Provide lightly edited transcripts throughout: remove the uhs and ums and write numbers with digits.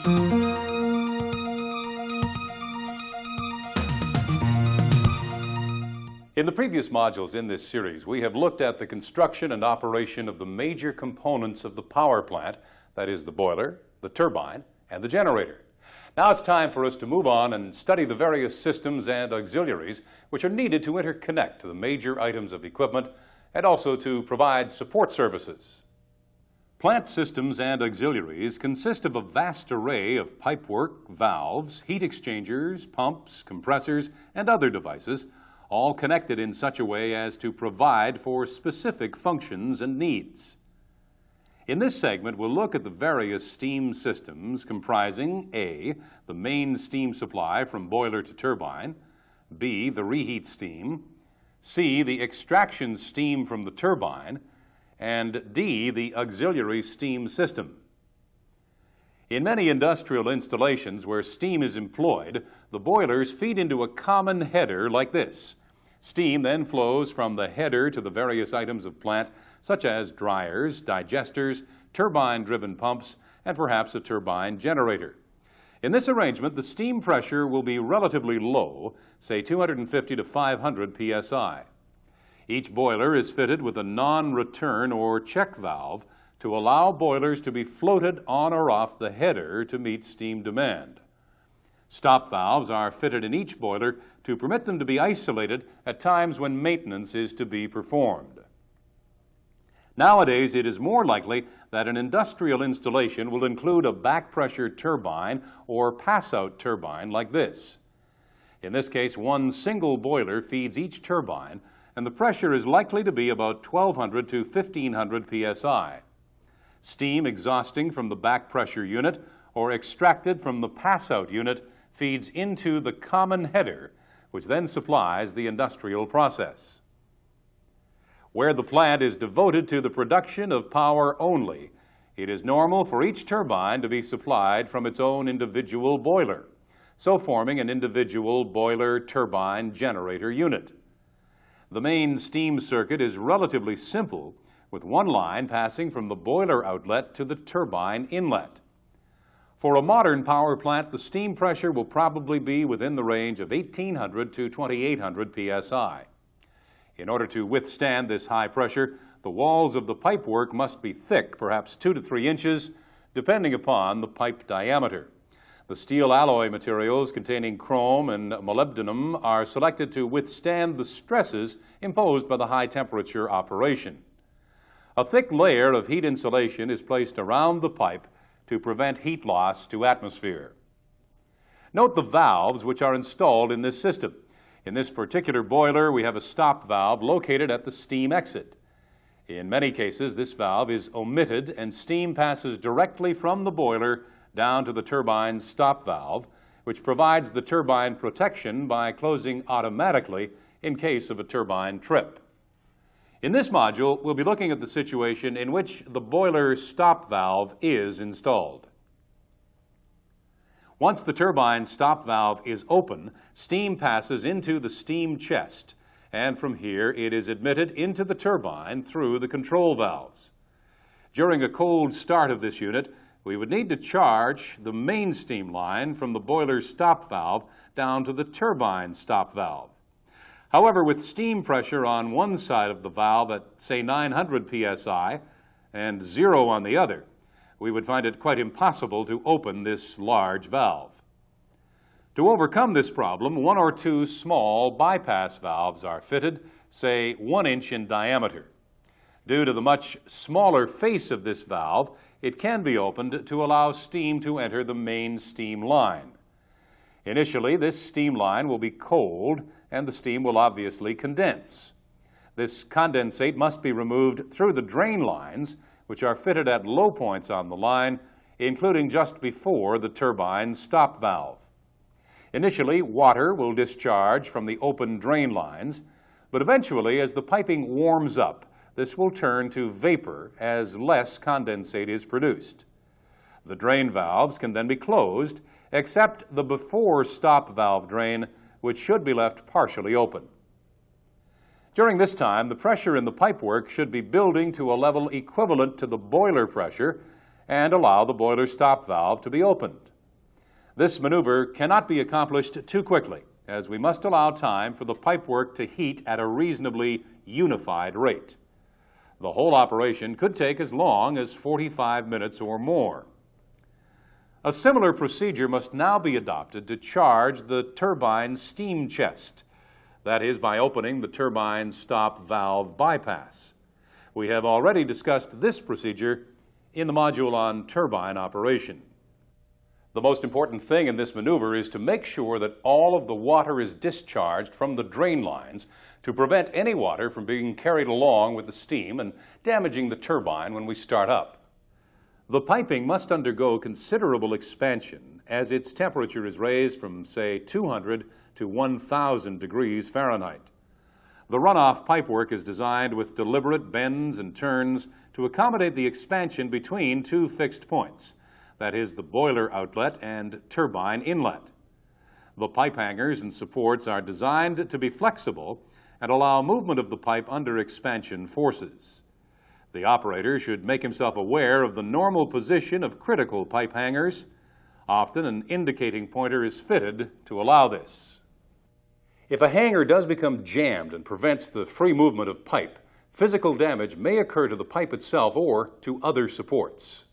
In the previous modules in this series, we have looked at the construction and operation of the major components of the power plant, that is the boiler, the turbine, and the generator. Now it's time for us to move on and study the various systems and auxiliaries which are needed to interconnect to the major items of equipment and also to provide support services. Plant systems and auxiliaries consist of a vast array of pipework, valves, heat exchangers, pumps, compressors, and other devices, all connected in such a way as to provide for specific functions and needs. In this segment, we'll look at the various steam systems comprising A, the main steam supply from boiler to turbine, B, the reheat steam, C, the extraction steam from the turbine, and D, the auxiliary steam system. In many industrial installations where steam is employed, the boilers feed into a common header like this. Steam then flows from the header to the various items of plant, such as dryers, digesters, turbine-driven pumps, and perhaps a turbine generator. In this arrangement, the steam pressure will be relatively low, say 250 to 500 psi. Each boiler is fitted with a non-return or check valve to allow boilers to be floated on or off the header to meet steam demand. Stop valves are fitted in each boiler to permit them to be isolated at times when maintenance is to be performed. Nowadays, it is more likely that an industrial installation will include a back-pressure turbine or pass-out turbine like this. In this case, one single boiler feeds each turbine, and the pressure is likely to be about 1,200 to 1,500 psi. Steam exhausting from the back pressure unit or extracted from the pass-out unit feeds into the common header, which then supplies the industrial process. Where the plant is devoted to the production of power only, it is normal for each turbine to be supplied from its own individual boiler, so forming an individual boiler turbine generator unit. The main steam circuit is relatively simple, with one line passing from the boiler outlet to the turbine inlet. For a modern power plant, the steam pressure will probably be within the range of 1,800 to 2,800 psi. In order to withstand this high pressure, the walls of the pipework must be thick, perhaps 2 to 3 inches, depending upon the pipe diameter. The steel alloy materials containing chrome and molybdenum are selected to withstand the stresses imposed by the high temperature operation. A thick layer of heat insulation is placed around the pipe to prevent heat loss to atmosphere. Note the valves which are installed in this system. In this particular boiler, we have a stop valve located at the steam exit. In many cases, this valve is omitted and steam passes directly from the boiler down to the turbine's stop valve, which provides the turbine protection by closing automatically in case of a turbine trip. In this module, we'll be looking at the situation in which the boiler stop valve is installed. Once the turbine stop valve is open, steam passes into the steam chest, and from here it is admitted into the turbine through the control valves. During a cold start of this unit, we would need to charge the main steam line from the boiler stop valve down to the turbine stop valve. However, with steam pressure on one side of the valve at, say, 900 psi and 0 on the other, we would find it quite impossible to open this large valve. To overcome this problem, 1 or 2 small bypass valves are fitted, say 1 inch in diameter. Due to the much smaller face of this valve, it can be opened to allow steam to enter the main steam line. Initially, this steam line will be cold, and the steam will obviously condense. This condensate must be removed through the drain lines, which are fitted at low points on the line, including just before the turbine's stop valve. Initially, water will discharge from the open drain lines, but eventually, as the piping warms up, this will turn to vapor as less condensate is produced. The drain valves can then be closed, except the before stop valve drain, which should be left partially open. During this time, the pressure in the pipework should be building to a level equivalent to the boiler pressure and allow the boiler stop valve to be opened. This maneuver cannot be accomplished too quickly, as we must allow time for the pipework to heat at a reasonably unified rate. The whole operation could take as long as 45 minutes or more. A similar procedure must now be adopted to charge the turbine steam chest, that is, by opening the turbine stop valve bypass. We have already discussed this procedure in the module on turbine operation. The most important thing in this maneuver is to make sure that all of the water is discharged from the drain lines to prevent any water from being carried along with the steam and damaging the turbine when we start up. The piping must undergo considerable expansion as its temperature is raised from, say, 200 to 1,000 degrees Fahrenheit. The runoff pipework is designed with deliberate bends and turns to accommodate the expansion between two fixed points, that is, the boiler outlet and turbine inlet. The pipe hangers and supports are designed to be flexible and allow movement of the pipe under expansion forces. The operator should make himself aware of the normal position of critical pipe hangers. Often an indicating pointer is fitted to allow this. If a hanger does become jammed and prevents the free movement of pipe, physical damage may occur to the pipe itself or to other supports.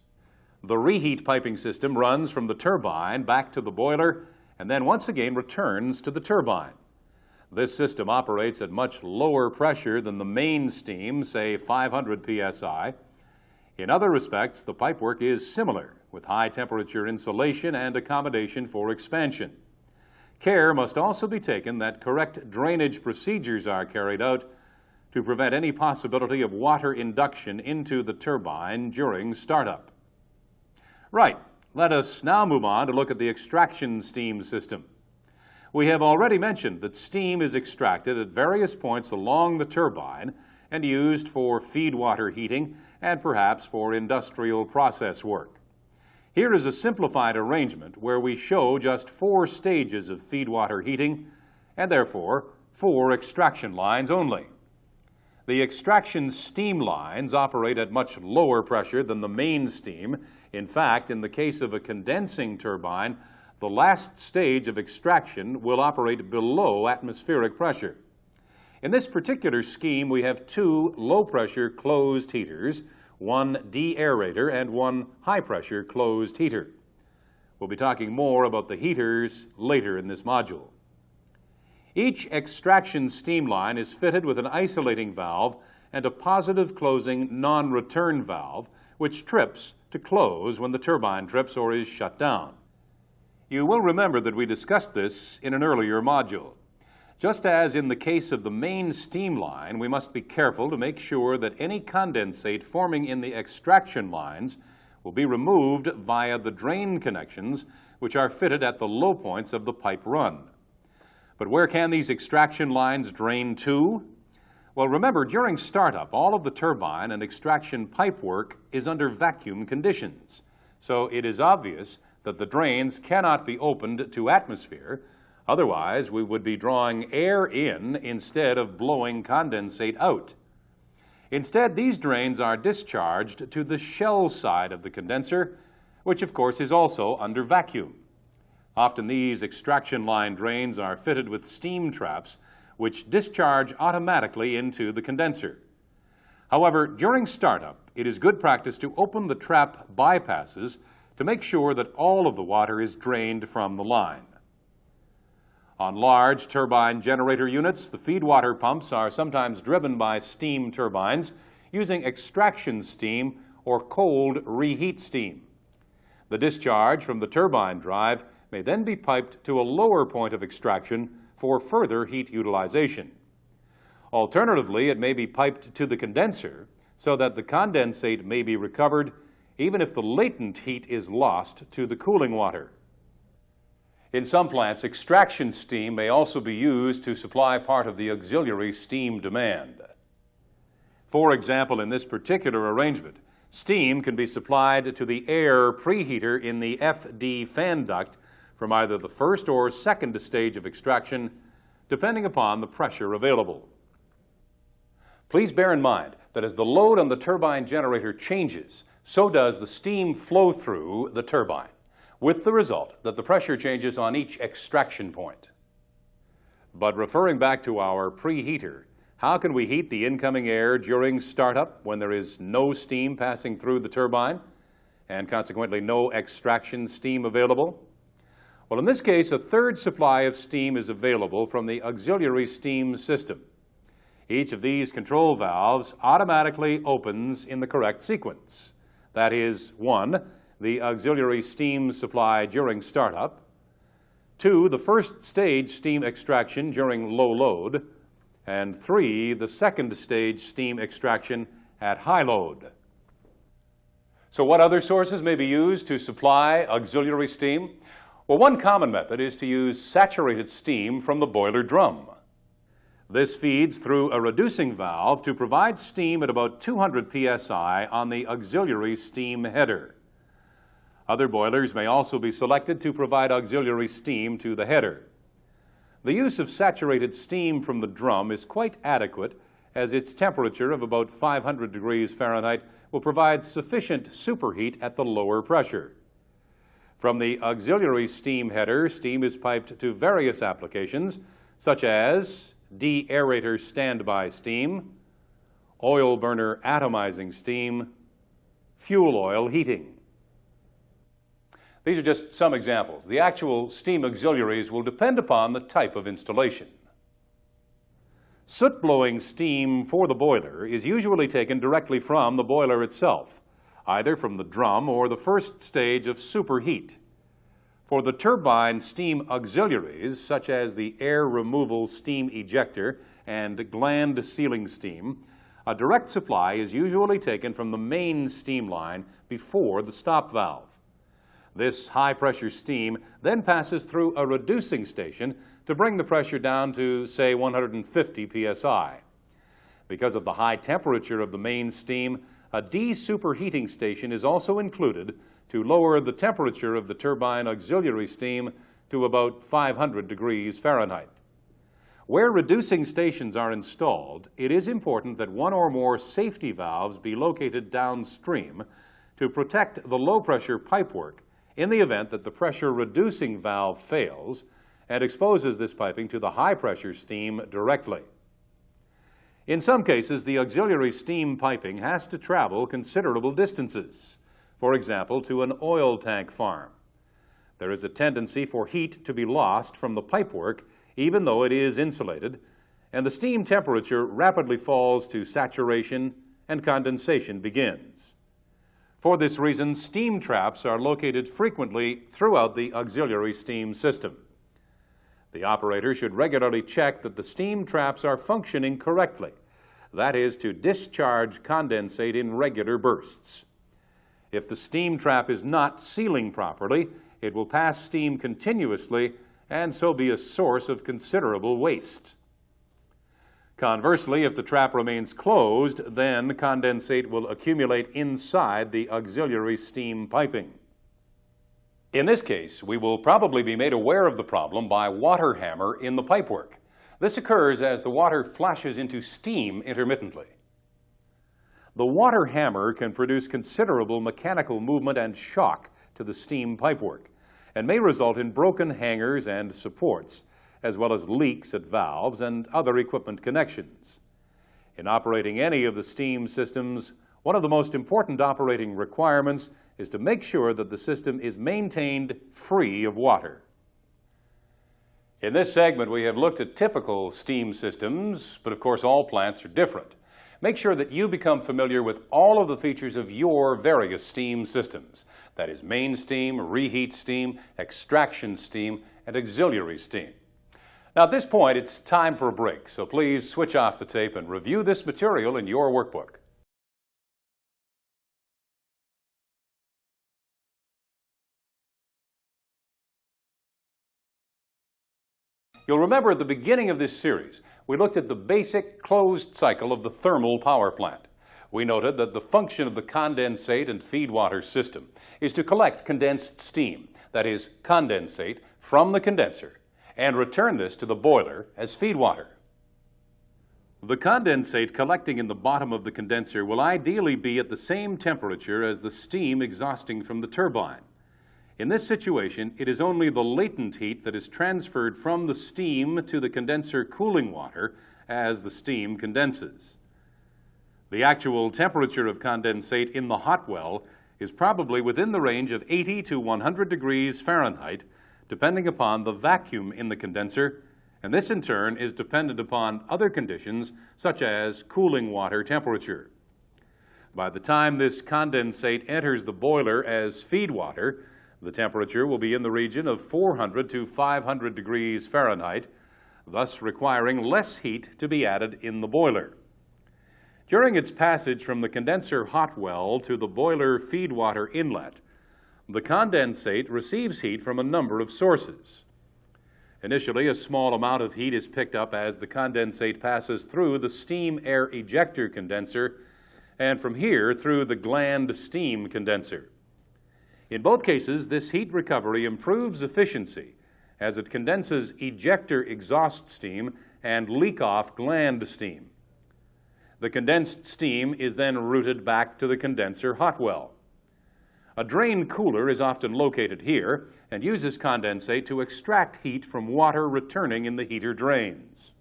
The reheat piping system runs from the turbine back to the boiler and then once again returns to the turbine. This system operates at much lower pressure than the main steam, say 500 psi. In other respects, the pipework is similar, with high temperature insulation and accommodation for expansion. Care must also be taken that correct drainage procedures are carried out to prevent any possibility of water induction into the turbine during startup. Right, let us now move on to look at the extraction steam system. We have already mentioned that steam is extracted at various points along the turbine and used for feed water heating and perhaps for industrial process work. Here is a simplified arrangement where we show just 4 stages of feed water heating and therefore 4 extraction lines only. The extraction steam lines operate at much lower pressure than the main steam. In fact, in the case of a condensing turbine, the last stage of extraction will operate below atmospheric pressure. In this particular scheme, we have 2 low-pressure closed heaters, 1 de-aerator and 1 high-pressure closed heater. We'll be talking more about the heaters later in this module. Each extraction steam line is fitted with an isolating valve and a positive closing non-return valve, which trips to close when the turbine trips or is shut down. You will remember that we discussed this in an earlier module. Just as in the case of the main steam line, we must be careful to make sure that any condensate forming in the extraction lines will be removed via the drain connections, which are fitted at the low points of the pipe run. But where can these extraction lines drain to? Well, remember, during startup, all of the turbine and extraction pipework is under vacuum conditions. So it is obvious that the drains cannot be opened to atmosphere. Otherwise, we would be drawing air in instead of blowing condensate out. Instead, these drains are discharged to the shell side of the condenser, which of course is also under vacuum. Often these extraction line drains are fitted with steam traps, which discharge automatically into the condenser. However, during startup, it is good practice to open the trap bypasses to make sure that all of the water is drained from the line. On large turbine generator units, the feed water pumps are sometimes driven by steam turbines using extraction steam or cold reheat steam. The discharge from the turbine drive may then be piped to a lower point of extraction for further heat utilization. Alternatively, it may be piped to the condenser so that the condensate may be recovered even if the latent heat is lost to the cooling water. In some plants, extraction steam may also be used to supply part of the auxiliary steam demand. For example, in this particular arrangement, steam can be supplied to the air preheater in the FD fan duct from either the first or second stage of extraction, depending upon the pressure available. Please bear in mind that as the load on the turbine generator changes, so does the steam flow through the turbine. with the result that the pressure changes on each extraction point. But referring back to our preheater, how can we heat the incoming air during startup when there is no steam passing through the turbine and consequently no extraction steam available? Well, in this case, a third supply of steam is available from the auxiliary steam system. Each of these control valves automatically opens in the correct sequence. That is, 1, the auxiliary steam supply during startup, 2, the first stage steam extraction during low load, and 3, the second stage steam extraction at high load. So what other sources may be used to supply auxiliary steam? Well, one common method is to use saturated steam from the boiler drum. This feeds through a reducing valve to provide steam at about 200 psi on the auxiliary steam header. Other boilers may also be selected to provide auxiliary steam to the header. The use of saturated steam from the drum is quite adequate, as its temperature of about 500 degrees Fahrenheit will provide sufficient superheat at the lower pressure. From the auxiliary steam header, steam is piped to various applications, such as de-aerator standby steam, oil burner atomizing steam, fuel oil heating. These are just some examples. The actual steam auxiliaries will depend upon the type of installation. Soot-blowing steam for the boiler is usually taken directly from the boiler itself, either from the drum or the first stage of superheat. For the turbine steam auxiliaries, such as the air removal steam ejector and gland sealing steam, a direct supply is usually taken from the main steam line before the stop valve. This high-pressure steam then passes through a reducing station to bring the pressure down to, say, 150 psi. Because of the high temperature of the main steam, a de-superheating station is also included to lower the temperature of the turbine auxiliary steam to about 500 degrees Fahrenheit. Where reducing stations are installed, it is important that one or more safety valves be located downstream to protect the low-pressure pipework in the event that the pressure-reducing valve fails and exposes this piping to the high-pressure steam directly. In some cases, the auxiliary steam piping has to travel considerable distances, for example, to an oil tank farm. There is a tendency for heat to be lost from the pipework even though it is insulated, and the steam temperature rapidly falls to saturation and condensation begins. For this reason, steam traps are located frequently throughout the auxiliary steam system. The operator should regularly check that the steam traps are functioning correctly, that is, to discharge condensate in regular bursts. If the steam trap is not sealing properly, it will pass steam continuously and so be a source of considerable waste. Conversely, if the trap remains closed, then condensate will accumulate inside the auxiliary steam piping. In this case, we will probably be made aware of the problem by water hammer in the pipework. This occurs as the water flashes into steam intermittently. The water hammer can produce considerable mechanical movement and shock to the steam pipework and may result in broken hangers and supports, as well as leaks at valves and other equipment connections. In operating any of the steam systems, one of the most important operating requirements is to make sure that the system is maintained free of water. In this segment, we have looked at typical steam systems, but of course all plants are different. Make sure that you become familiar with all of the features of your various steam systems. That is main steam, reheat steam, extraction steam, and auxiliary steam. Now at this point, it's time for a break, so please switch off the tape and review this material in your workbook. You'll remember at the beginning of this series, we looked at the basic closed cycle of the thermal power plant. We noted that the function of the condensate and feed water system is to collect condensed steam, that is, condensate, from the condenser, and return this to the boiler as feed water. The condensate collecting in the bottom of the condenser will ideally be at the same temperature as the steam exhausting from the turbine. In this situation, it is only the latent heat that is transferred from the steam to the condenser cooling water as the steam condenses. The actual temperature of condensate in the hot well is probably within the range of 80 to 100 degrees Fahrenheit, depending upon the vacuum in the condenser, and this in turn is dependent upon other conditions such as cooling water temperature. By the time this condensate enters the boiler as feed water, the temperature will be in the region of 400 to 500 degrees Fahrenheit, thus requiring less heat to be added in the boiler. During its passage from the condenser hot well to the boiler feed water inlet, the condensate receives heat from a number of sources. Initially, a small amount of heat is picked up as the condensate passes through the steam air ejector condenser and from here through the gland steam condenser. In both cases, this heat recovery improves efficiency as it condenses ejector exhaust steam and leak-off gland steam. The condensed steam is then routed back to the condenser hot well. A drain cooler is often located here and uses condensate to extract heat from water returning in the heater drains.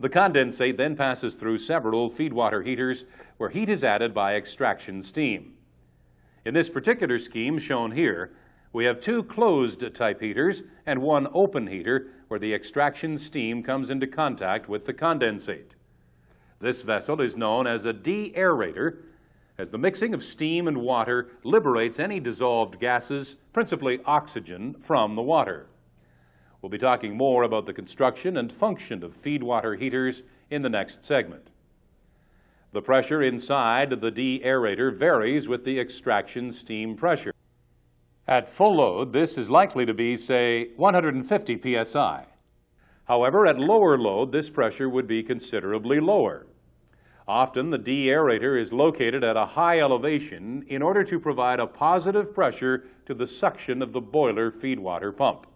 The condensate then passes through several feedwater heaters where heat is added by extraction steam. In this particular scheme shown here, we have two closed type heaters and one open heater where the extraction steam comes into contact with the condensate. This vessel is known as a de-aerator, as the mixing of steam and water liberates any dissolved gases, principally oxygen, from the water. We'll be talking more about the construction and function of feedwater heaters in the next segment. The pressure inside the de-aerator varies with the extraction steam pressure. At full load, this is likely to be, say, 150 psi. However, at lower load, this pressure would be considerably lower. Often, the de-aerator is located at a high elevation in order to provide a positive pressure to the suction of the boiler feedwater pump.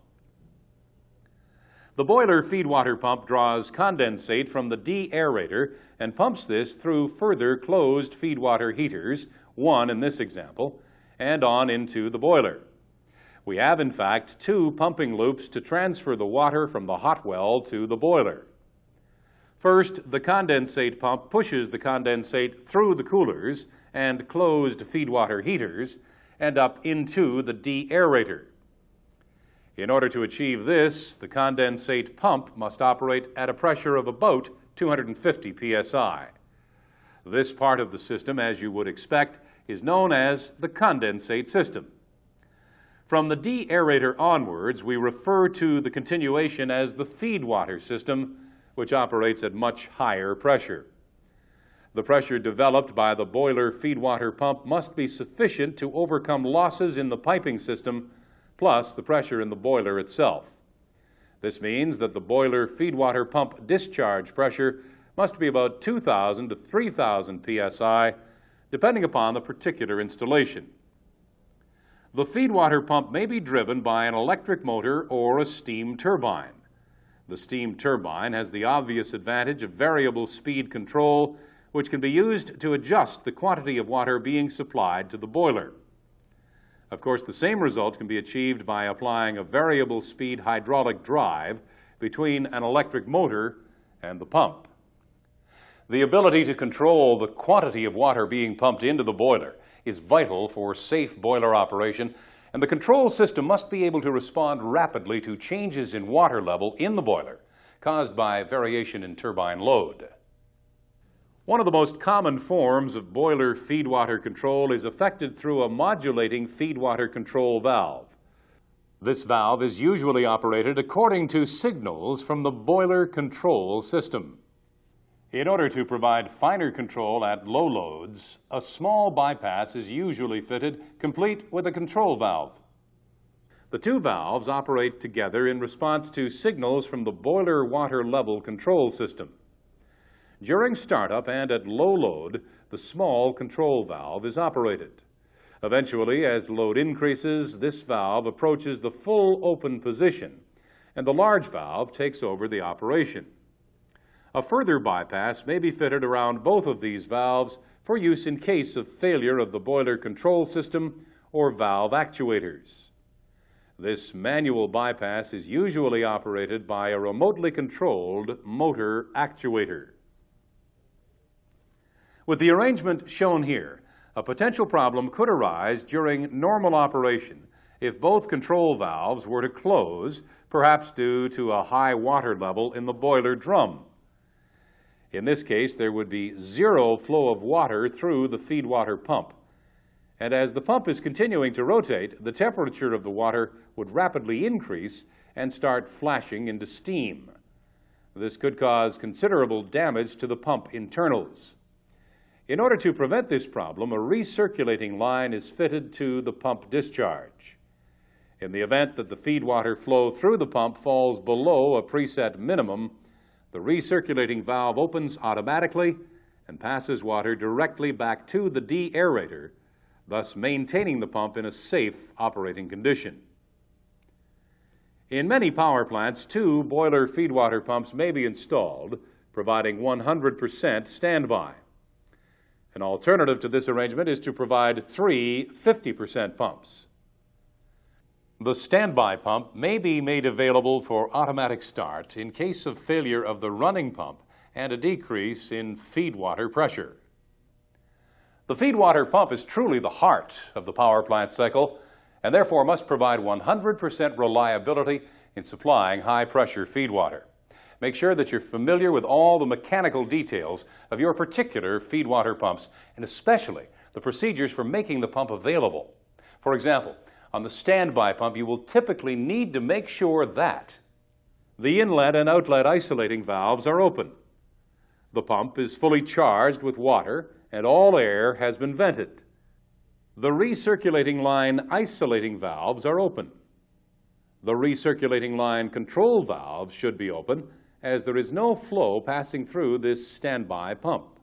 The boiler feedwater pump draws condensate from the de-aerator and pumps this through further closed feedwater heaters, one in this example, and on into the boiler. We have, in fact, two pumping loops to transfer the water from the hot well to the boiler. First, the condensate pump pushes the condensate through the coolers and closed feedwater heaters and up into the de-aerator. In order to achieve this, the condensate pump must operate at a pressure of about 250 psi. This part of the system, as you would expect, is known as the condensate system. From the de-aerator onwards, we refer to the continuation as the feedwater system, which operates at much higher pressure. The pressure developed by the boiler feedwater pump must be sufficient to overcome losses in the piping system, plus the pressure in the boiler itself. This means that the boiler feedwater pump discharge pressure must be about 2,000 to 3,000 psi, depending upon the particular installation. The feedwater pump may be driven by an electric motor or a steam turbine. The steam turbine has the obvious advantage of variable speed control, which can be used to adjust the quantity of water being supplied to the boiler. Of course, the same result can be achieved by applying a variable speed hydraulic drive between an electric motor and the pump. The ability to control the quantity of water being pumped into the boiler is vital for safe boiler operation, and the control system must be able to respond rapidly to changes in water level in the boiler caused by variation in turbine load. One of the most common forms of boiler feedwater control is effected through a modulating feedwater control valve. This valve is usually operated according to signals from the boiler control system. In order to provide finer control at low loads, a small bypass is usually fitted, complete with a control valve. The two valves operate together in response to signals from the boiler water level control system. During startup and at low load, the small control valve is operated. Eventually, as load increases, this valve approaches the full open position, and the large valve takes over the operation. A further bypass may be fitted around both of these valves for use in case of failure of the boiler control system or valve actuators. This manual bypass is usually operated by a remotely controlled motor actuator. With the arrangement shown here, a potential problem could arise during normal operation if both control valves were to close, perhaps due to a high water level in the boiler drum. In this case, there would be zero flow of water through the feed water pump. And as the pump is continuing to rotate, the temperature of the water would rapidly increase and start flashing into steam. This could cause considerable damage to the pump internals. In order to prevent this problem, a recirculating line is fitted to the pump discharge. In the event that the feed water flow through the pump falls below a preset minimum, the recirculating valve opens automatically and passes water directly back to the de-aerator, thus maintaining the pump in a safe operating condition. In many power plants, 2 boiler feed water pumps may be installed, providing 100% standby. An alternative to this arrangement is to provide 3 50% pumps. The standby pump may be made available for automatic start in case of failure of the running pump and a decrease in feed water pressure. The feed water pump is truly the heart of the power plant cycle and therefore must provide 100% reliability in supplying high-pressure feed water. Make sure that you're familiar with all the mechanical details of your particular feed water pumps and especially the procedures for making the pump available. For example, on the standby pump, you will typically need to make sure that the inlet and outlet isolating valves are open, the pump is fully charged with water, and all air has been vented. The recirculating line isolating valves are open. The recirculating line control valves should be open, as there is no flow passing through this standby pump.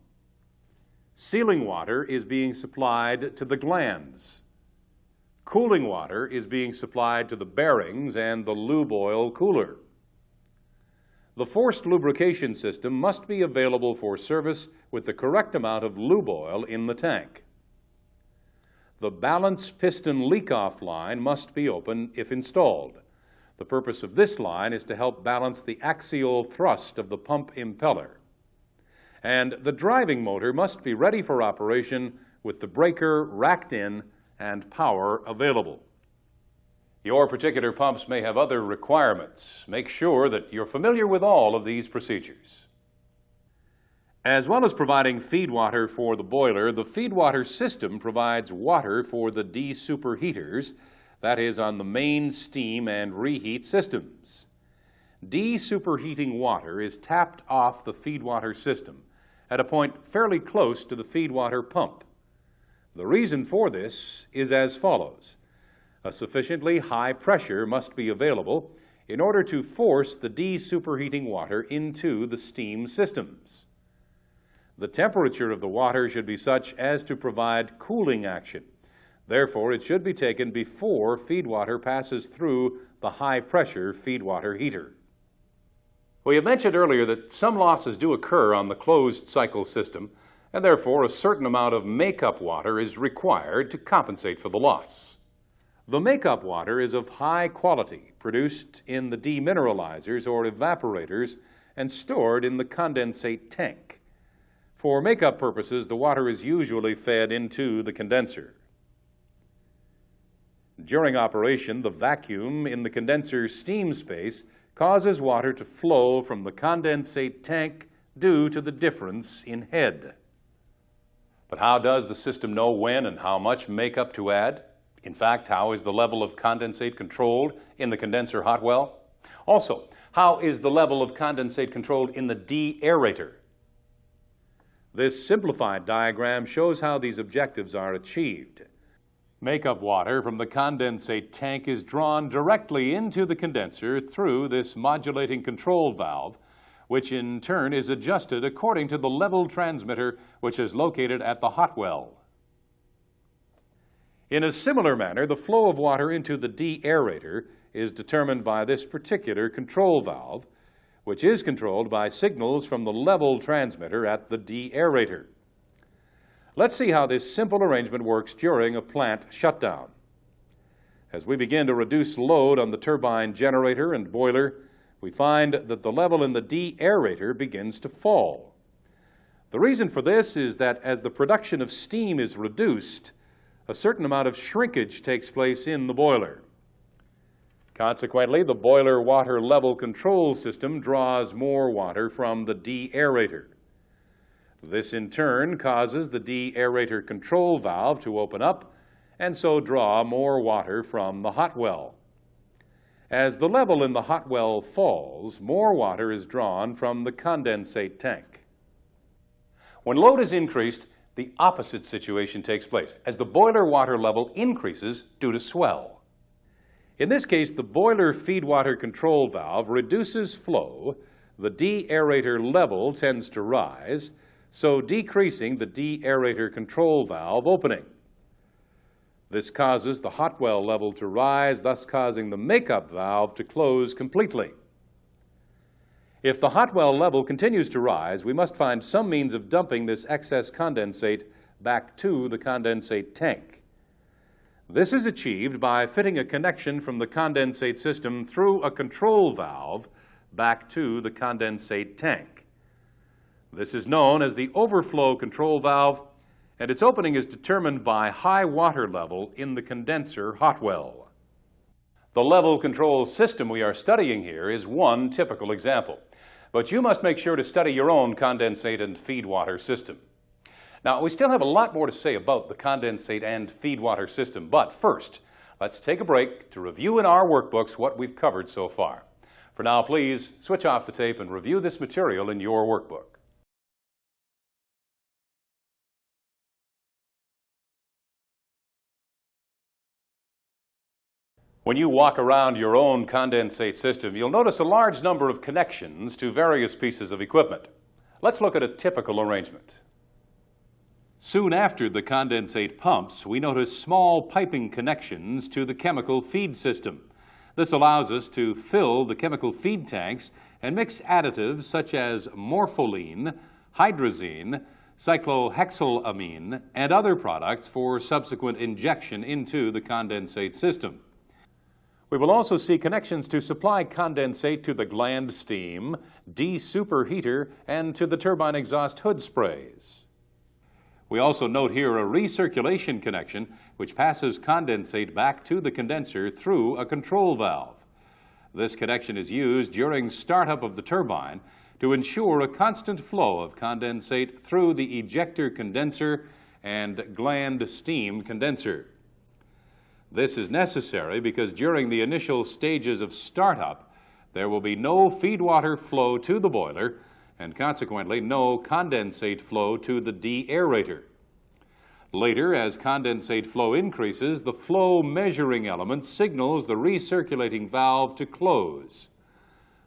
Sealing water is being supplied to the glands. Cooling water is being supplied to the bearings and the lube oil cooler. The forced lubrication system must be available for service with the correct amount of lube oil in the tank. The balance piston leak-off line must be open if installed. The purpose of this line is to help balance the axial thrust of the pump impeller. And the driving motor must be ready for operation with the breaker racked in and power available. Your particular pumps may have other requirements. Make sure that you're familiar with all of these procedures. As well as providing feed water for the boiler, the feed water system provides water for the de-superheaters, that is, on the main steam and reheat systems. De-superheating water is tapped off the feed water system at a point fairly close to the feed water pump. The reason for this is as follows. A sufficiently high pressure must be available in order to force the de-superheating water into the steam systems. The temperature of the water should be such as to provide cooling action. Therefore, it should be taken before feed water passes through the high-pressure feed water heater. We have mentioned earlier that some losses do occur on the closed cycle system, and therefore a certain amount of make-up water is required to compensate for the loss. The make-up water is of high quality, produced in the demineralizers or evaporators and stored in the condensate tank. For make-up purposes, the water is usually fed into the condenser. During operation, the vacuum in the condenser's steam space causes water to flow from the condensate tank due to the difference in head. But how does the system know when and how much makeup to add? In fact, how is the level of condensate controlled in the condenser hot well? Also, how is the level of condensate controlled in the de-aerator? This simplified diagram shows how these objectives are achieved. Makeup water from the condensate tank is drawn directly into the condenser through this modulating control valve, which in turn is adjusted according to the level transmitter which is located at the hot well. In a similar manner, the flow of water into the de-aerator is determined by this particular control valve, which is controlled by signals from the level transmitter at the de-aerator. Let's see how this simple arrangement works during a plant shutdown. As we begin to reduce load on the turbine generator and boiler, we find that the level in the de-aerator begins to fall. The reason for this is that as the production of steam is reduced, a certain amount of shrinkage takes place in the boiler. Consequently, the boiler water level control system draws more water from the de-aerator. This in turn causes the de-aerator control valve to open up and so draw more water from the hot well. As the level in the hot well falls, more water is drawn from the condensate tank. When load is increased, the opposite situation takes place, as the boiler water level increases due to swell. In this case, the boiler feedwater control valve reduces flow, the de-aerator level tends to rise, so decreasing the de-aerator control valve opening. This causes the hot well level to rise, thus causing the makeup valve to close completely. If the hot well level continues to rise, we must find some means of dumping this excess condensate back to the condensate tank. This is achieved by fitting a connection from the condensate system through a control valve back to the condensate tank. This is known as the overflow control valve, and its opening is determined by high water level in the condenser hot well. The level control system we are studying here is one typical example, but you must make sure to study your own condensate and feedwater system. Now, we still have a lot more to say about the condensate and feedwater system, but first, let's take a break to review in our workbooks what we've covered so far. For now, please switch off the tape and review this material in your workbook. When you walk around your own condensate system, you'll notice a large number of connections to various pieces of equipment. Let's look at a typical arrangement. Soon after the condensate pumps, we notice small piping connections to the chemical feed system. This allows us to fill the chemical feed tanks and mix additives such as morpholine, hydrazine, cyclohexylamine, and other products for subsequent injection into the condensate system. We will also see connections to supply condensate to the gland steam, de-superheater, and to the turbine exhaust hood sprays. We also note here a recirculation connection which passes condensate back to the condenser through a control valve. This connection is used during startup of the turbine to ensure a constant flow of condensate through the ejector condenser and gland steam condenser. This is necessary because during the initial stages of startup, there will be no feedwater flow to the boiler and consequently no condensate flow to the de-aerator. Later, as condensate flow increases, the flow measuring element signals the recirculating valve to close.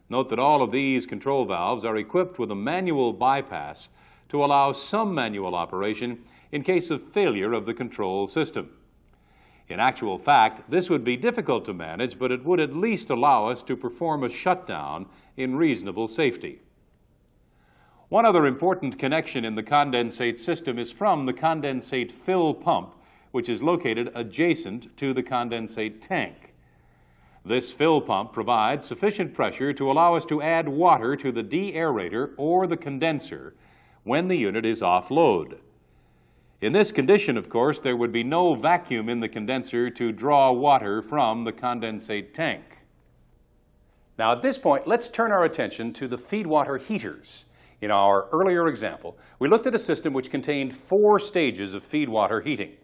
Note that all of these control valves are equipped with a manual bypass to allow some manual operation in case of failure of the control system. In actual fact, this would be difficult to manage, but it would at least allow us to perform a shutdown in reasonable safety. One other important connection in the condensate system is from the condensate fill pump, which is located adjacent to the condensate tank. This fill pump provides sufficient pressure to allow us to add water to the de-aerator or the condenser when the unit is off load. In this condition, of course, there would be no vacuum in the condenser to draw water from the condensate tank. Now, at this point, let's turn our attention to the feedwater heaters. In our earlier example, we looked at a system which contained 4 stages of feedwater heating.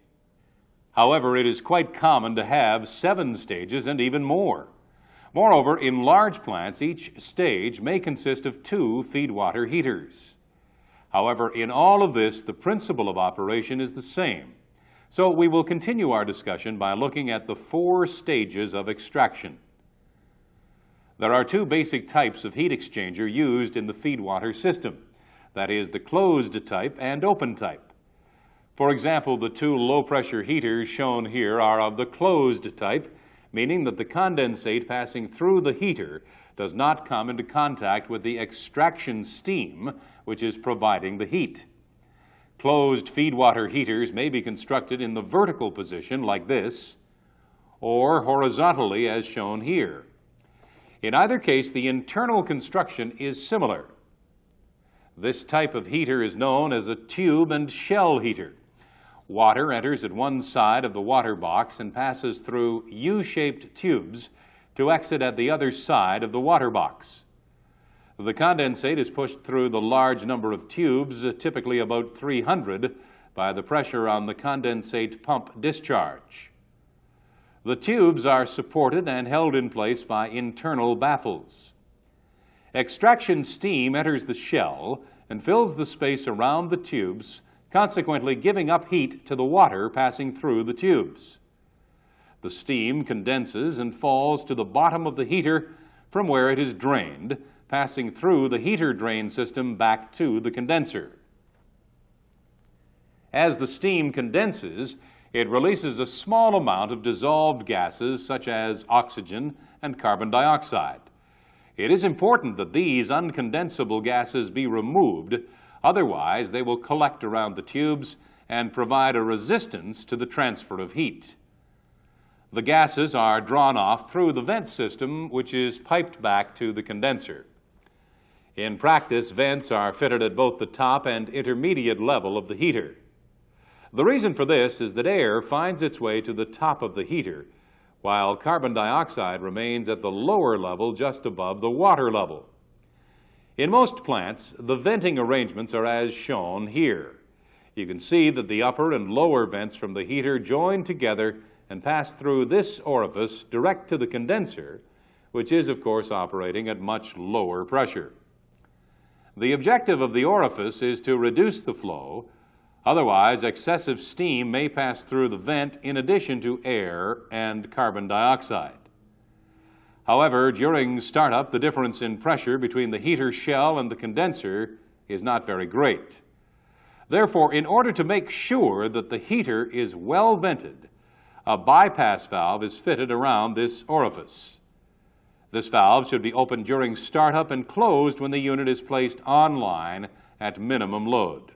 However, it is quite common to have 7 stages and even more. Moreover, in large plants, each stage may consist of 2 feedwater heaters. However, in all of this, the principle of operation is the same. So we will continue our discussion by looking at the 4 stages of extraction. There are 2 basic types of heat exchanger used in the feedwater system. That is, the closed type and open type. For example, the 2 low-pressure heaters shown here are of the closed type, meaning that the condensate passing through the heater does not come into contact with the extraction steam, which is providing the heat. Closed feedwater heaters may be constructed in the vertical position like this, or horizontally as shown here. In either case, the internal construction is similar. This type of heater is known as a tube and shell heater. Water enters at one side of the water box and passes through U-shaped tubes to exit at the other side of the water box. The condensate is pushed through the large number of tubes, typically about 300, by the pressure on the condensate pump discharge. The tubes are supported and held in place by internal baffles. Extraction steam enters the shell and fills the space around the tubes, consequently giving up heat to the water passing through the tubes. The steam condenses and falls to the bottom of the heater from where it is drained, passing through the heater drain system back to the condenser. As the steam condenses, it releases a small amount of dissolved gases such as oxygen and carbon dioxide. It is important that these uncondensable gases be removed, otherwise they will collect around the tubes and provide a resistance to the transfer of heat. The gases are drawn off through the vent system, which is piped back to the condenser. In practice, vents are fitted at both the top and intermediate level of the heater. The reason for this is that air finds its way to the top of the heater, while carbon dioxide remains at the lower level just above the water level. In most plants, the venting arrangements are as shown here. You can see that the upper and lower vents from the heater join together and pass through this orifice direct to the condenser, which is, of course, operating at much lower pressure. The objective of the orifice is to reduce the flow. Otherwise, excessive steam may pass through the vent in addition to air and carbon dioxide. However, during startup, the difference in pressure between the heater shell and the condenser is not very great. Therefore, in order to make sure that the heater is well vented, a bypass valve is fitted around this orifice. This valve should be opened during startup and closed when the unit is placed online at minimum load.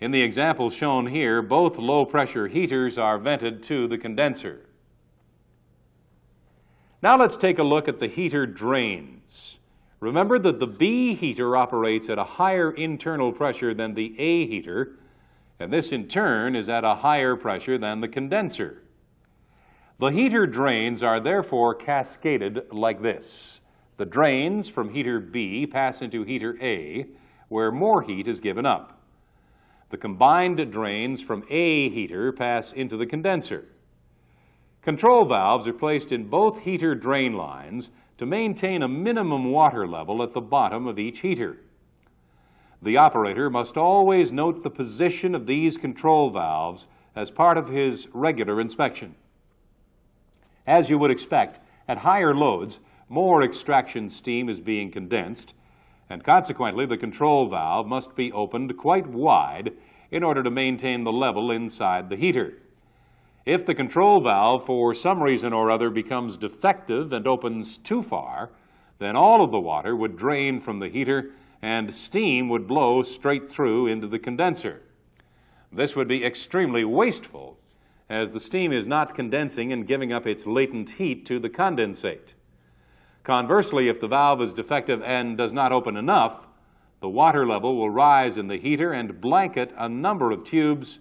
In the example shown here, both low-pressure heaters are vented to the condenser. Now let's take a look at the heater drains. Remember that the B heater operates at a higher internal pressure than the A heater, and this in turn is at a higher pressure than the condenser. The heater drains are therefore cascaded like this. The drains from heater B pass into heater A, where more heat is given up. The combined drains from A heater pass into the condenser. Control valves are placed in both heater drain lines to maintain a minimum water level at the bottom of each heater. The operator must always note the position of these control valves as part of his regular inspection. As you would expect, at higher loads, more extraction steam is being condensed, and consequently the control valve must be opened quite wide in order to maintain the level inside the heater. If the control valve for some reason or other becomes defective and opens too far, then all of the water would drain from the heater and steam would blow straight through into the condenser. This would be extremely wasteful, as the steam is not condensing and giving up its latent heat to the condensate. Conversely, if the valve is defective and does not open enough, the water level will rise in the heater and blanket a number of tubes,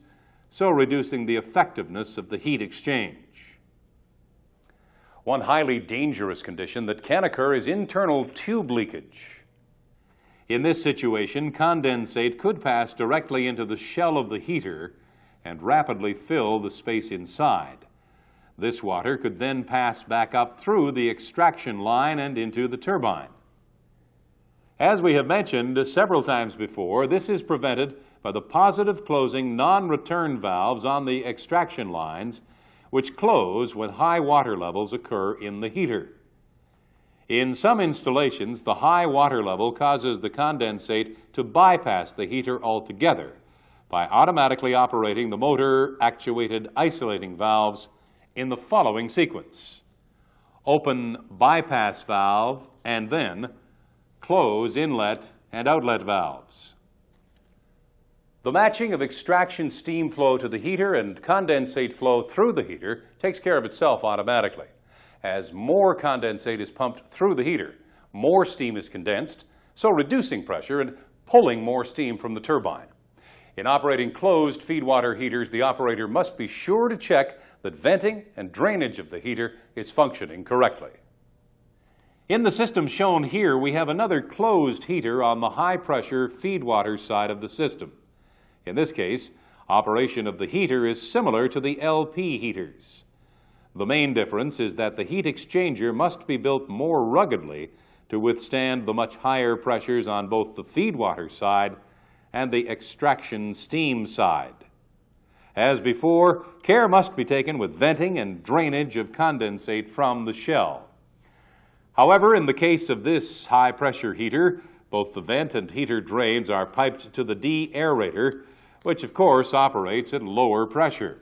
so reducing the effectiveness of the heat exchange. One highly dangerous condition that can occur is internal tube leakage. In this situation, condensate could pass directly into the shell of the heater and rapidly fill the space inside. This water could then pass back up through the extraction line and into the turbine. As we have mentioned several times before, this is prevented by the positive closing non-return valves on the extraction lines, which close when high water levels occur in the heater. In some installations, the high water level causes the condensate to bypass the heater altogether by automatically operating the motor-actuated isolating valves in the following sequence: open bypass valve and then close inlet and outlet valves. The matching of extraction steam flow to the heater and condensate flow through the heater takes care of itself automatically. As more condensate is pumped through the heater, more steam is condensed, so reducing pressure and pulling more steam from the turbine. In operating closed feedwater heaters, the operator must be sure to check that venting and drainage of the heater is functioning correctly. In the system shown here, we have another closed heater on the high-pressure feedwater side of the system. In this case, operation of the heater is similar to the LP heaters. The main difference is that the heat exchanger must be built more ruggedly to withstand the much higher pressures on both the feedwater side and the extraction steam side. As before, care must be taken with venting and drainage of condensate from the shell. However, in the case of this high-pressure heater, both the vent and heater drains are piped to the de-aerator, which of course operates at lower pressure.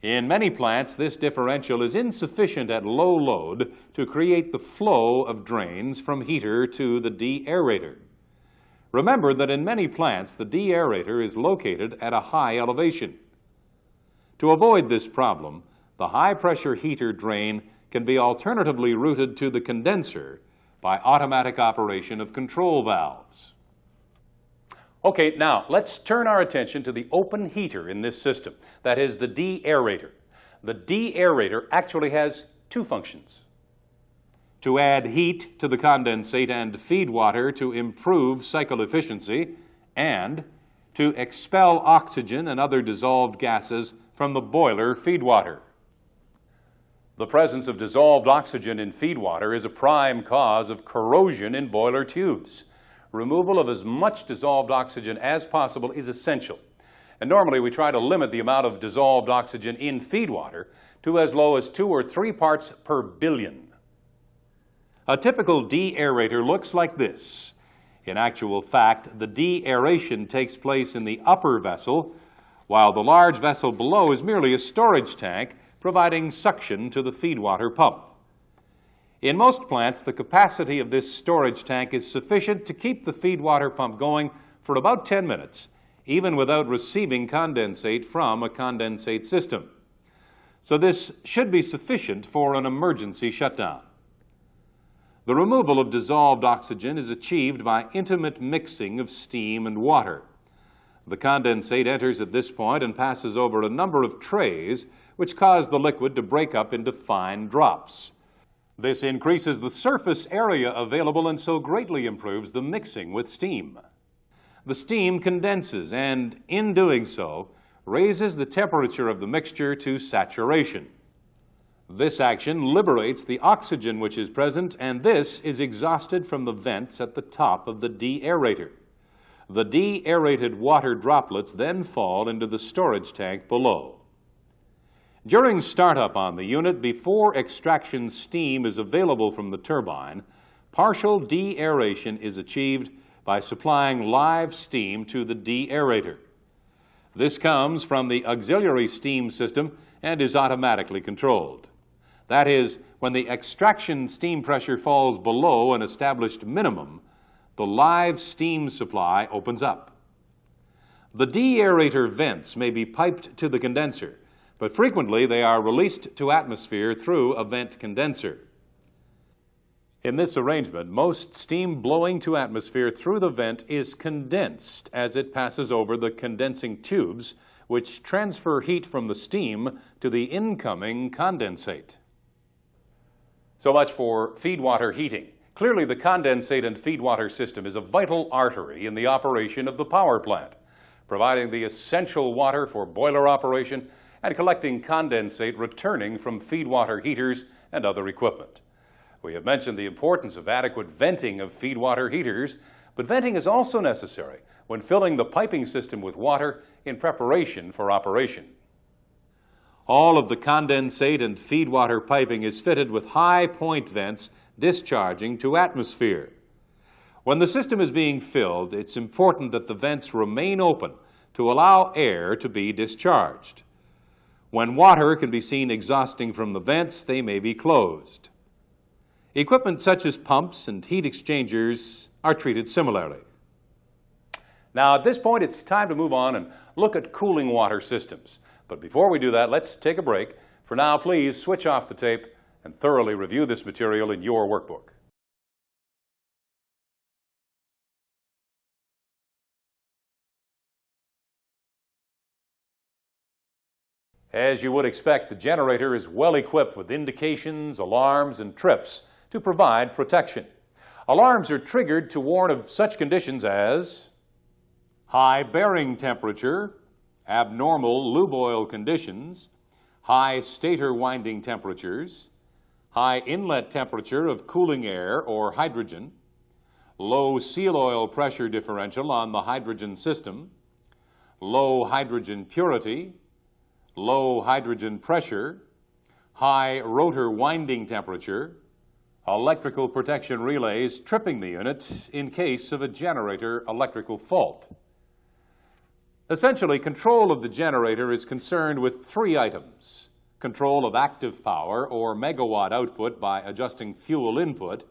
In many plants, this differential is insufficient at low load to create the flow of drains from heater to the de-aerator. Remember that in many plants, the de-aerator is located at a high elevation. To avoid this problem, the high-pressure heater drain can be alternatively routed to the condenser by automatic operation of control valves. Okay, now let's turn our attention to the open heater in this system, that is the de-aerator. The de-aerator actually has two functions: to add heat to the condensate and feed water to improve cycle efficiency, and to expel oxygen and other dissolved gases from the boiler feed water. The presence of dissolved oxygen in feed water is a prime cause of corrosion in boiler tubes. Removal of as much dissolved oxygen as possible is essential. And normally we try to limit the amount of dissolved oxygen in feed water to as low as 2 or 3 parts per billion. A typical de-aerator looks like this. In actual fact, the de-aeration takes place in the upper vessel, while the large vessel below is merely a storage tank providing suction to the feedwater pump. In most plants, the capacity of this storage tank is sufficient to keep the feedwater pump going for about 10 minutes, even without receiving condensate from a condensate system. So this should be sufficient for an emergency shutdown. The removal of dissolved oxygen is achieved by intimate mixing of steam and water. The condensate enters at this point and passes over a number of trays, which cause the liquid to break up into fine drops. This increases the surface area available and so greatly improves the mixing with steam. The steam condenses and, in doing so, raises the temperature of the mixture to saturation. This action liberates the oxygen which is present, and this is exhausted from the vents at the top of the de-aerator. The de-aerated water droplets then fall into the storage tank below. During startup on the unit, before extraction steam is available from the turbine, partial de-aeration is achieved by supplying live steam to the de-aerator. This comes from the auxiliary steam system and is automatically controlled. That is, when the extraction steam pressure falls below an established minimum, the live steam supply opens up. The de-aerator vents may be piped to the condenser, but frequently they are released to atmosphere through a vent condenser. In this arrangement, most steam blowing to atmosphere through the vent is condensed as it passes over the condensing tubes, which transfer heat from the steam to the incoming condensate. So much for feedwater heating. Clearly, the condensate and feedwater system is a vital artery in the operation of the power plant, providing the essential water for boiler operation and collecting condensate returning from feedwater heaters and other equipment. We have mentioned the importance of adequate venting of feedwater heaters, but venting is also necessary when filling the piping system with water in preparation for operation. All of the condensate and feedwater piping is fitted with high point vents discharging to atmosphere. When the system is being filled, it's important that the vents remain open to allow air to be discharged. When water can be seen exhausting from the vents, they may be closed. Equipment such as pumps and heat exchangers are treated similarly. Now, at this point, it's time to move on and look at cooling water systems. But before we do that, let's take a break. For now, please switch off the tape and thoroughly review this material in your workbook. As you would expect, the generator is well equipped with indications, alarms, and trips to provide protection. Alarms are triggered to warn of such conditions as high bearing temperature, abnormal lube oil conditions, high stator winding temperatures, high inlet temperature of cooling air or hydrogen, low seal oil pressure differential on the hydrogen system, low hydrogen purity, low hydrogen pressure, high rotor winding temperature, electrical protection relays tripping the unit in case of a generator electrical fault. Essentially, control of the generator is concerned with three items: control of active power or megawatt output by adjusting fuel input,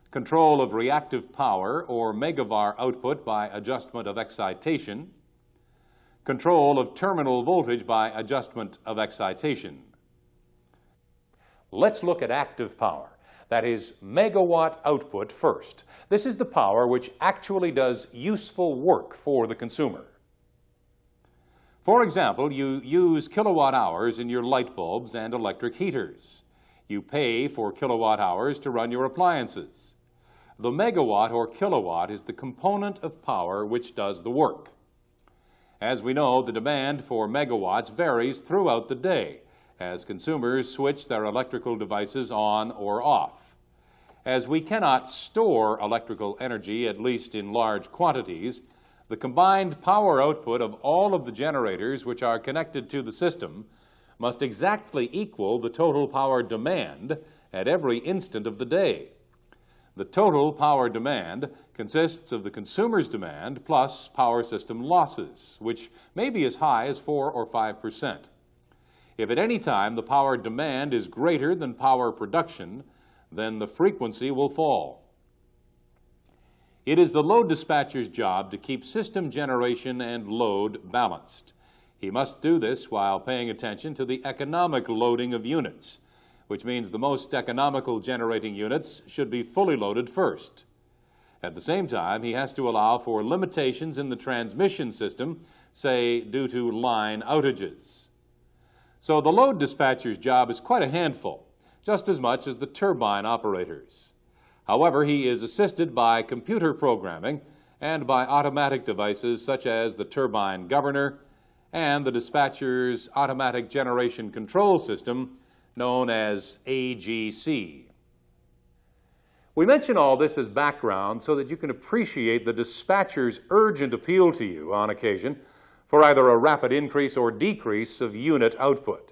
control of reactive power or megavar output by adjustment of excitation, control of terminal voltage by adjustment of excitation. Let's look at active power, that is, megawatt output first. This is the power which actually does useful work for the consumer. For example, you use kilowatt hours in your light bulbs and electric heaters. You pay for kilowatt hours to run your appliances. The megawatt or kilowatt is the component of power which does the work. As we know, the demand for megawatts varies throughout the day as consumers switch their electrical devices on or off. As we cannot store electrical energy, at least in large quantities, the combined power output of all of the generators which are connected to the system must exactly equal the total power demand at every instant of the day. The total power demand consists of the consumer's demand plus power system losses, which may be as high as 4 or 5%. If at any time the power demand is greater than power production, then the frequency will fall. It is the load dispatcher's job to keep system generation and load balanced. He must do this while paying attention to the economic loading of units, which means the most economical generating units should be fully loaded first. At the same time, he has to allow for limitations in the transmission system, say due to line outages. So the load dispatcher's job is quite a handful, just as much as the turbine operator's. However, he is assisted by computer programming and by automatic devices such as the turbine governor and the dispatcher's automatic generation control system, known as AGC. We mention all this as background so that you can appreciate the dispatcher's urgent appeal to you on occasion for either a rapid increase or decrease of unit output.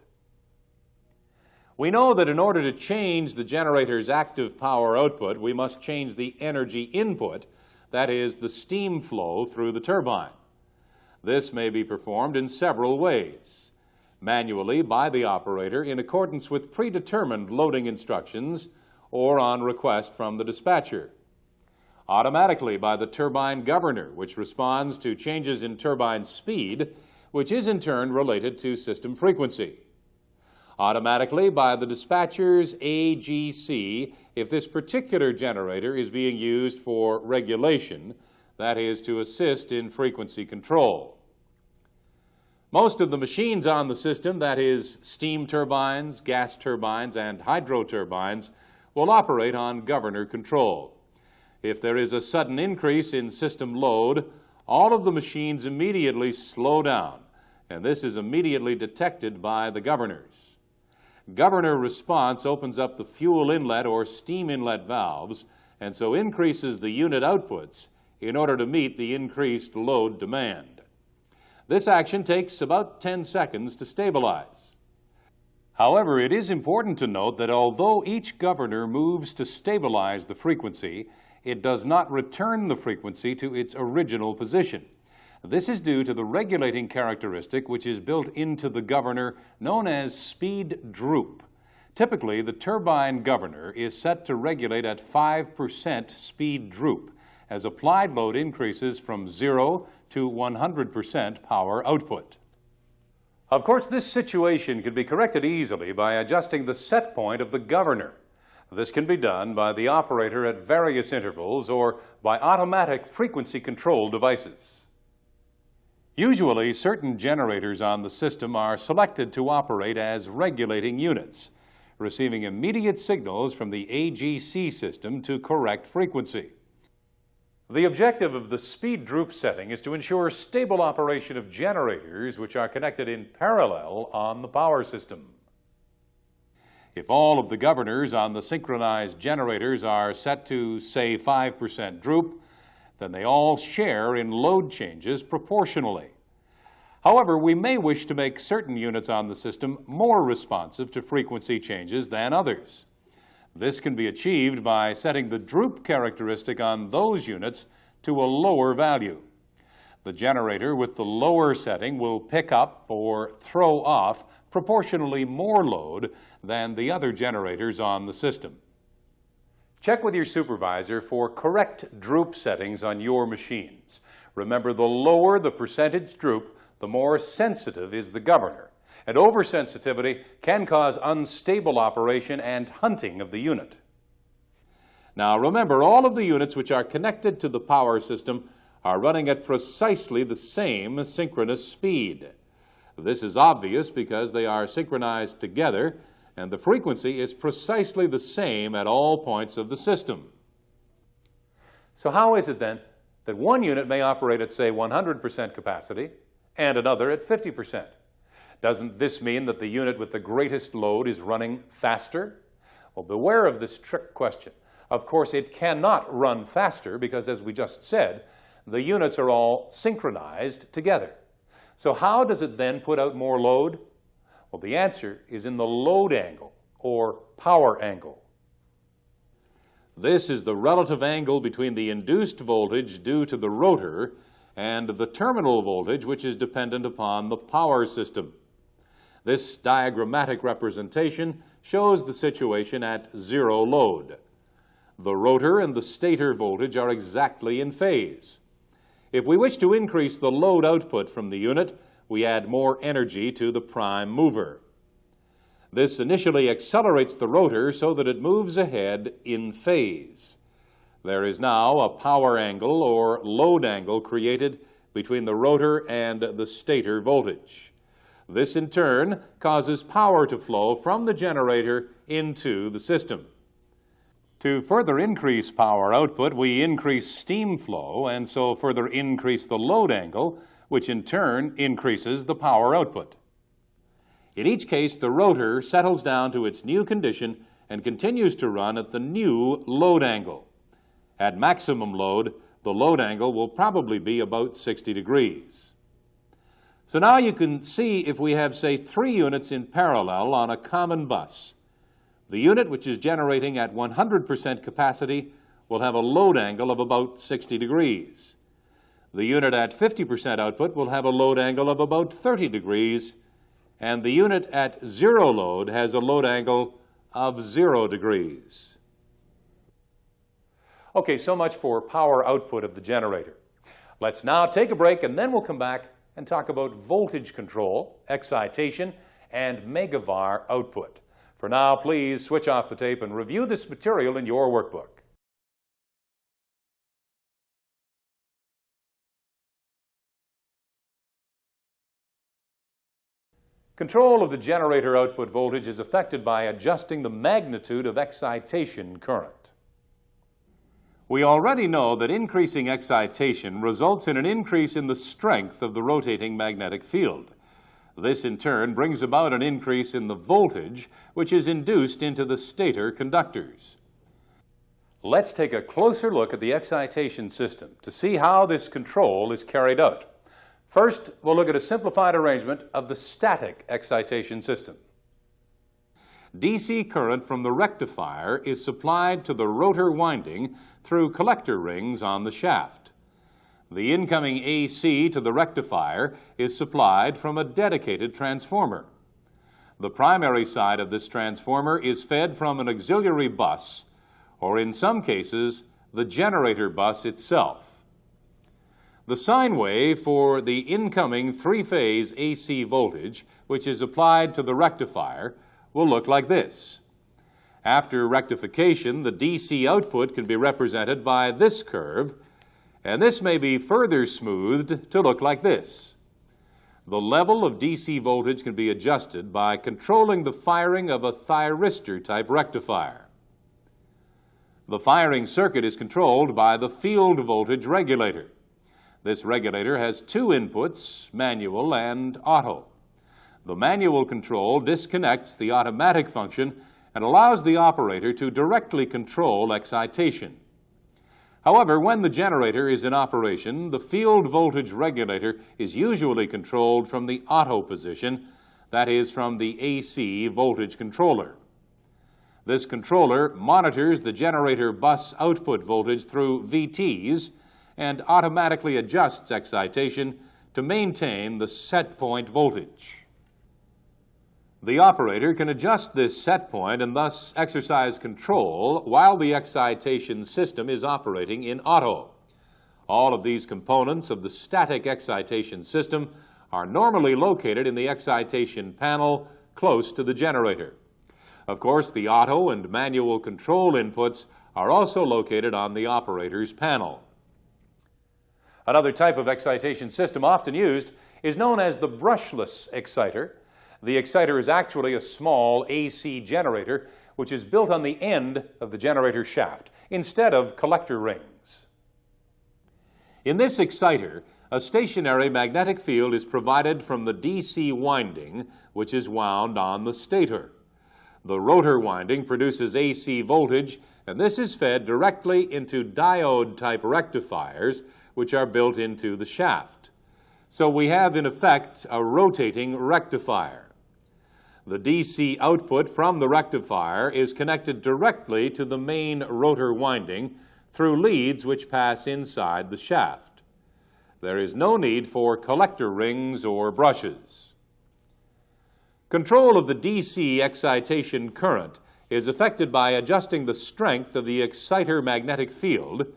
We know that in order to change the generator's active power output, we must change the energy input, that is, the steam flow through the turbine. This may be performed in several ways: manually by the operator in accordance with predetermined loading instructions or on request from the dispatcher; automatically by the turbine governor, which responds to changes in turbine speed, which is in turn related to system frequency; automatically by the dispatcher's AGC if this particular generator is being used for regulation, that is, to assist in frequency control. Most of the machines on the system, that is, steam turbines, gas turbines, and hydro turbines, will operate on governor control. If there is a sudden increase in system load, all of the machines immediately slow down, and this is immediately detected by the governors. Governor response opens up the fuel inlet or steam inlet valves, and so increases the unit outputs in order to meet the increased load demand. This action takes about 10 seconds to stabilize. However, it is important to note that although each governor moves to stabilize the frequency, it does not return the frequency to its original position. This is due to the regulating characteristic which is built into the governor known as speed droop. Typically, the turbine governor is set to regulate at 5% speed droop, as applied load increases from 0 to 100% power output. Of course, this situation can be corrected easily by adjusting the set point of the governor. This can be done by the operator at various intervals or by automatic frequency control devices. Usually, certain generators on the system are selected to operate as regulating units, receiving immediate signals from the AGC system to correct frequency. The objective of the speed droop setting is to ensure stable operation of generators which are connected in parallel on the power system. If all of the governors on the synchronized generators are set to, say, 5% droop, then they all share in load changes proportionally. However, we may wish to make certain units on the system more responsive to frequency changes than others. This can be achieved by setting the droop characteristic on those units to a lower value. The generator with the lower setting will pick up or throw off proportionally more load than the other generators on the system. Check with your supervisor for correct droop settings on your machines. Remember, the lower the percentage droop, the more sensitive is the governor, and oversensitivity can cause unstable operation and hunting of the unit. Now remember, all of the units which are connected to the power system are running at precisely the same synchronous speed. This is obvious because they are synchronized together, and the frequency is precisely the same at all points of the system. So how is it then that one unit may operate at, say, 100% capacity and another at 50%? Doesn't this mean that the unit with the greatest load is running faster? Well, beware of this trick question. Of course, it cannot run faster because, as we just said, the units are all synchronized together. So how does it then put out more load? Well, the answer is in the load angle, or power angle. This is the relative angle between the induced voltage due to the rotor and the terminal voltage, which is dependent upon the power system. This diagrammatic representation shows the situation at zero load. The rotor and the stator voltage are exactly in phase. If we wish to increase the load output from the unit, we add more energy to the prime mover. This initially accelerates the rotor so that it moves ahead in phase. There is now a power angle or load angle created between the rotor and the stator voltage. This in turn causes power to flow from the generator into the system. To further increase power output, we increase steam flow and so further increase the load angle, which in turn increases the power output. In each case, the rotor settles down to its new condition and continues to run at the new load angle. At maximum load, the load angle will probably be about 60 degrees. So now you can see if we have, say, 3 units in parallel on a common bus. The unit which is generating at 100% capacity will have a load angle of about 60 degrees. The unit at 50% output will have a load angle of about 30 degrees, and the unit at zero load has a load angle of 0 degrees. Okay, so much for power output of the generator. Let's now take a break, and then we'll come back and talk about voltage control, excitation, and megavar output. For now, please switch off the tape and review this material in your workbook. Control of the generator output voltage is affected by adjusting the magnitude of excitation current. We already know that increasing excitation results in an increase in the strength of the rotating magnetic field. This, in turn, brings about an increase in the voltage, which is induced into the stator conductors. Let's take a closer look at the excitation system to see how this control is carried out. First, we'll look at a simplified arrangement of the static excitation system. DC current from the rectifier is supplied to the rotor winding through collector rings on the shaft. The incoming AC to the rectifier is supplied from a dedicated transformer. The primary side of this transformer is fed from an auxiliary bus, or in some cases, the generator bus itself. The sine wave for the incoming three-phase AC voltage, which is applied to the rectifier, will look like this. After rectification, the DC output can be represented by this curve, and this may be further smoothed to look like this. The level of DC voltage can be adjusted by controlling the firing of a thyristor-type rectifier. The firing circuit is controlled by the field voltage regulator. This regulator has two inputs, manual and auto. The manual control disconnects the automatic function and allows the operator to directly control excitation. However, when the generator is in operation, the field voltage regulator is usually controlled from the auto position, that is, from the AC voltage controller. This controller monitors the generator bus output voltage through VTs and automatically adjusts excitation to maintain the set point voltage. The operator can adjust this set point and thus exercise control while the excitation system is operating in auto. All of these components of the static excitation system are normally located in the excitation panel close to the generator. Of course, the auto and manual control inputs are also located on the operator's panel. Another type of excitation system often used is known as the brushless exciter. The exciter is actually a small AC generator which is built on the end of the generator shaft instead of collector rings. In this exciter, a stationary magnetic field is provided from the DC winding, which is wound on the stator. The rotor winding produces AC voltage, and this is fed directly into diode-type rectifiers, which are built into the shaft. So we have, in effect, a rotating rectifier. The DC output from the rectifier is connected directly to the main rotor winding through leads which pass inside the shaft. There is no need for collector rings or brushes. Control of the DC excitation current is effected by adjusting the strength of the exciter magnetic field,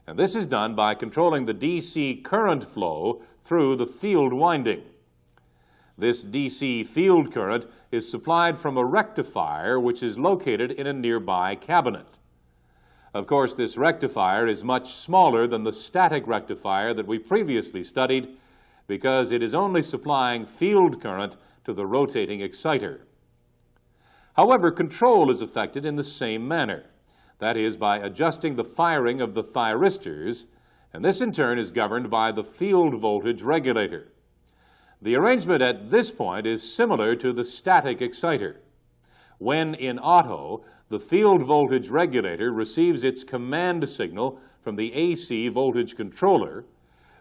and this is done by controlling the DC current flow through the field winding. This DC field current is supplied from a rectifier which is located in a nearby cabinet. Of course, this rectifier is much smaller than the static rectifier that we previously studied because it is only supplying field current to the rotating exciter. However, control is effected in the same manner. That is, by adjusting the firing of the thyristors, and this in turn is governed by the field voltage regulator. The arrangement at this point is similar to the static exciter. When in auto, the field voltage regulator receives its command signal from the AC voltage controller,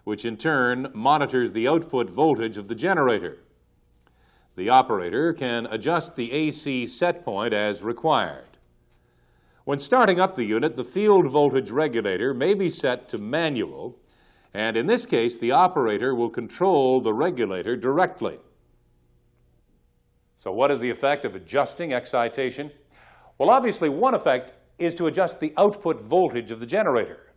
which in turn monitors the output voltage of the generator. The operator can adjust the AC set point as required. When starting up the unit, the field voltage regulator may be set to manual, and in this case, the operator will control the regulator directly. So what is the effect of adjusting excitation? Well, obviously, one effect is to adjust the output voltage of the generator.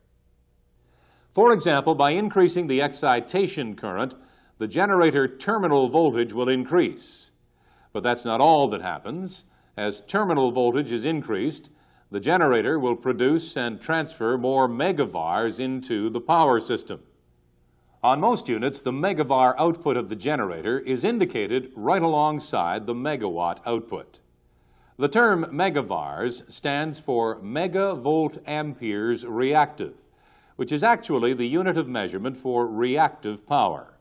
For example, by increasing the excitation current, the generator terminal voltage will increase. But that's not all that happens. As terminal voltage is increased, the generator will produce and transfer more megavars into the power system. On most units, the megavar output of the generator is indicated right alongside the megawatt output. The term megavars stands for megavolt amperes reactive, which is actually the unit of measurement for reactive power.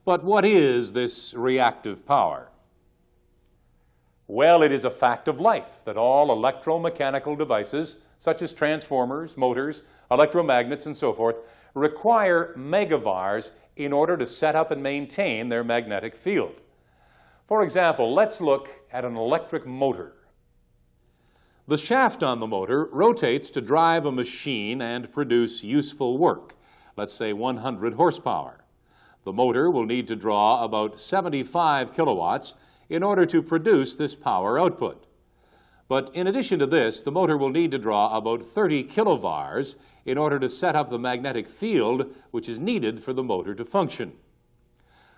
But what is this reactive power? Well, it is a fact of life that all electromechanical devices, such as transformers, motors, electromagnets, and so forth, require megavars in order to set up and maintain their magnetic field. For example, let's look at an electric motor. The shaft on the motor rotates to drive a machine and produce useful work, let's say 100 horsepower. The motor will need to draw about 75 kilowatts in order to produce this power output. But in addition to this, the motor will need to draw about 30 kilovars in order to set up the magnetic field which is needed for the motor to function.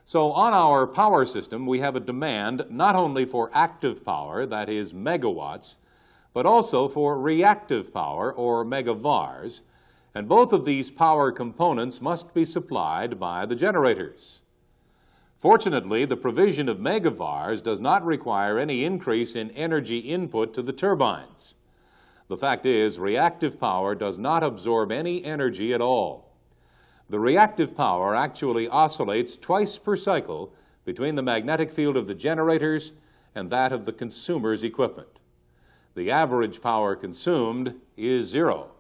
So on our power system, we have a demand not only for active power, that is megawatts, but also for reactive power, or megavars, and both of these power components must be supplied by the generators. Fortunately, the provision of megavars does not require any increase in energy input to the turbines. The fact is, reactive power does not absorb any energy at all. The reactive power actually oscillates twice per cycle between the magnetic field of the generators and that of the consumer's equipment. The average power consumed is 0.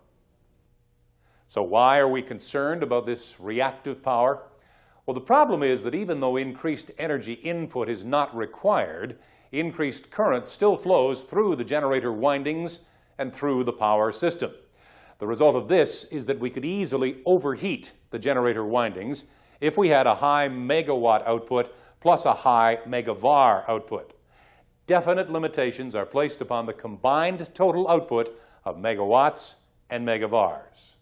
So why are we concerned about this reactive power? Well, the problem is that even though increased energy input is not required, increased current still flows through the generator windings and through the power system. The result of this is that we could easily overheat the generator windings if we had a high megawatt output plus a high megavar output. Definite limitations are placed upon the combined total output of megawatts and megavars.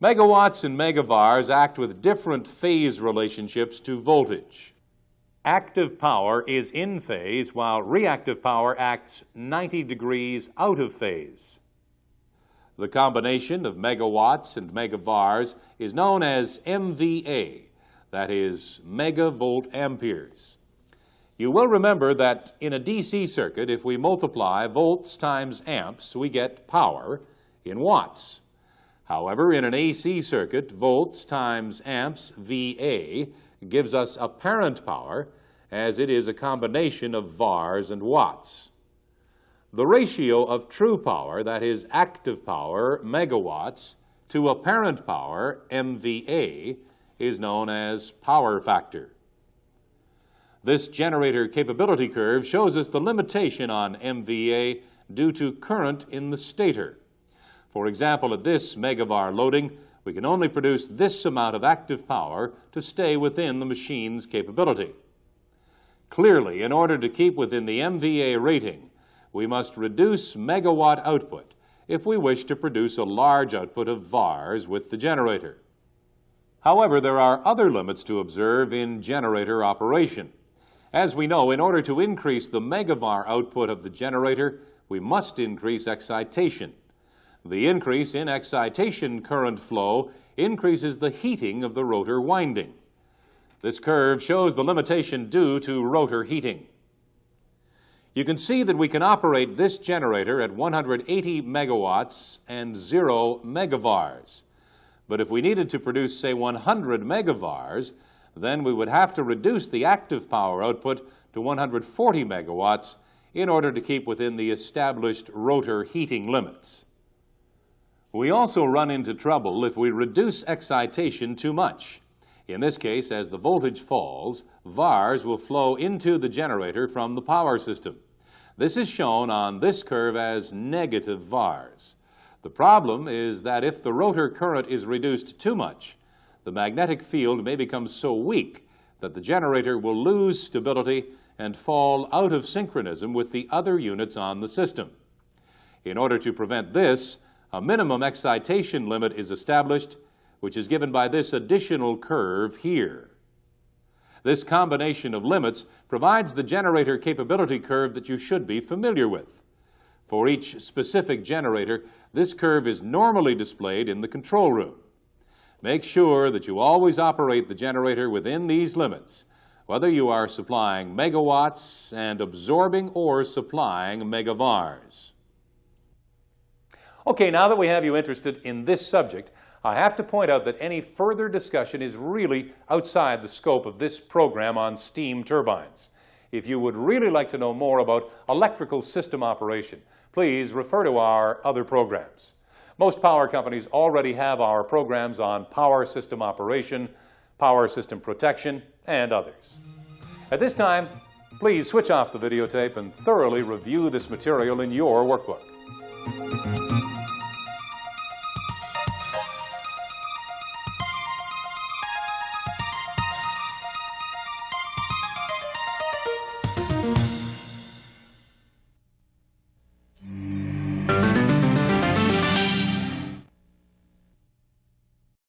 Megawatts and megavars act with different phase relationships to voltage. Active power is in phase while reactive power acts 90 degrees out of phase. The combination of megawatts and megavars is known as MVA, that is megavolt amperes. You will remember that in a DC circuit, if we multiply volts times amps, we get power in watts. However, in an AC circuit, volts times amps, VA, gives us apparent power, as it is a combination of vars and watts. The ratio of true power, that is active power, megawatts, to apparent power, MVA, is known as power factor. This generator capability curve shows us the limitation on MVA due to current in the stator. For example, at this megavar loading, we can only produce this amount of active power to stay within the machine's capability. Clearly, in order to keep within the MVA rating, we must reduce megawatt output if we wish to produce a large output of vars with the generator. However, there are other limits to observe in generator operation. As we know, in order to increase the megavar output of the generator, we must increase excitation. The increase in excitation current flow increases the heating of the rotor winding. This curve shows the limitation due to rotor heating. You can see that we can operate this generator at 180 megawatts and 0 megavars. But if we needed to produce, say, 100 megavars, then we would have to reduce the active power output to 140 megawatts in order to keep within the established rotor heating limits. We also run into trouble if we reduce excitation too much. In this case, as the voltage falls, vars will flow into the generator from the power system. This is shown on this curve as negative vars. The problem is that if the rotor current is reduced too much, the magnetic field may become so weak that the generator will lose stability and fall out of synchronism with the other units on the system. In order to prevent this, a minimum excitation limit is established, which is given by this additional curve here. This combination of limits provides the generator capability curve that you should be familiar with. For each specific generator, this curve is normally displayed in the control room. Make sure that you always operate the generator within these limits, whether you are supplying megawatts and absorbing or supplying megavars. Okay, now that we have you interested in this subject, I have to point out that any further discussion is really outside the scope of this program on steam turbines. If you would really like to know more about electrical system operation, please refer to our other programs. Most power companies already have our programs on power system operation, power system protection, and others. At this time, please switch off the videotape and thoroughly review this material in your workbook.